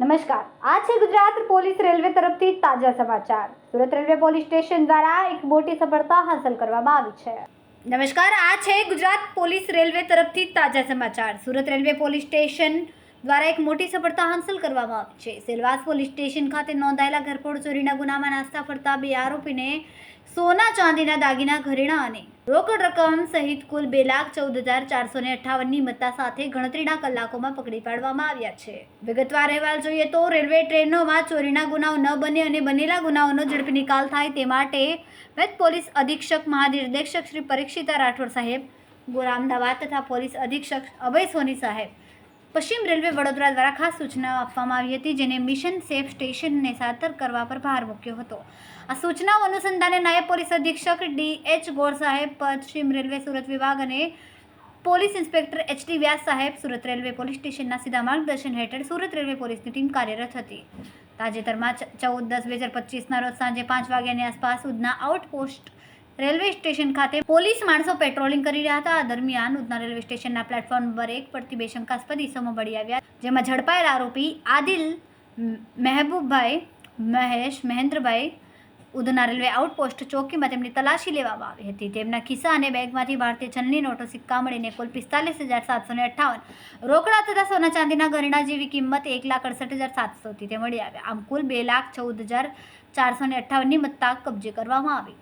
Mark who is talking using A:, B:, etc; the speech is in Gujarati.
A: નમસ્કાર, આ છે ગુજરાત પોલીસ રેલવે તરફથી તાજા સમાચાર. સુરત રેલવે પોલીસ સ્ટેશન દ્વારા એક મોટી સફળતા હાંસલ કરવામાં આવી છે. નમસ્કાર, આ છે ગુજરાત પોલીસ રેલવે તરફથી તાજા સમાચાર. સુરત રેલવે પોલીસ સ્ટેશન દ્વારા એક મોટી સફળતા હાંસલ કરવામાં આવી છે. સેલવાસ પોલીસ સ્ટેશન ખાતે નોંધાયેલા ઘરફોડ ચોરીના ગુનામાં નાસ્તા ફરતા બે આરોપીને સોના ચાંદીના દાગીના, ઘરેણાં અને રોકડ રકમ સહિત કુલ 2,14,458ની મત્તા સાથે ગણતરીના કલાકોમાં પકડી પાડવામાં આવ્યા છે. વિગતવાર અહેવાલ જોઈએ તો રેલવે ટ્રેનોમાં ચોરીના ગુનાઓ ન બને અને બનેલા ગુનાઓનો ઝડપી નિકાલ થાય તે માટે વેત પોલીસ અધિક્ષક મહાનિર્દેશક શ્રી પરીક્ષિતા રાઠોડ સાહેબ, ગોરા અમદાવાદ તથા પોલીસ અધિક્ષક અભય સોની સાહેબ, પશ્ચિમ રેલવે વડોદરા દ્વારા ખાસ સૂચનાઓ આપવામાં આવી હતી, જેને મિશન સેફ સ્ટેશનને સાર્થક કરવા પર ભાર મૂક્યો હતો. આ સૂચનાઓ અનુસંધાને નાયબ પોલીસ અધિક્ષક DH ગોર સાહેબ, પશ્ચિમ રેલવે સુરત વિભાગ અને પોલીસ ઇન્સ્પેક્ટર HD વ્યાસ સાહેબ, સુરત રેલવે પોલીસ સ્ટેશનના સીધા માર્ગદર્શન હેઠળ સુરત રેલવે પોલીસની ટીમ કાર્યરત હતી. તાજેતરમાં 14/10/2025ના રોજ સાંજે 5 વાગ્યાની આસપાસ ઉધના આઉટપોસ્ટ રેલવે સ્ટેશન ખાતે પોલીસ માણસો પેટ્રોલિંગ કરી રહ્યા હતા. આ દરમિયાન ઉધના રેલવે સ્ટેશનના પ્લેટફોર્મ નંબર 1 પરથી બે શંકાસ્પદ ઇસમો મળી આવ્યા, જેમાં ઝડપાયેલા આરોપી આદિલ મહેબૂબભાઈ, મહેશ મહેન્દ્રભાઈ ઉધના રેલવે આઉટપોસ્ટ ચોકીમાં તેમની તલાશી લેવામાં આવી હતી. તેમના ખિસ્સા અને બેગમાંથી ભારતીય ચલણી નોટો, સિક્કા મળીને કુલ 45,758 રોકડા તથા સોના ચાંદીના ઘરેણાં જેવી કિંમત 1,68,700 થી તે મળી આવ્યા. આમ કુલ 2,14,458ની મત્તા કબજે કરવામાં આવી.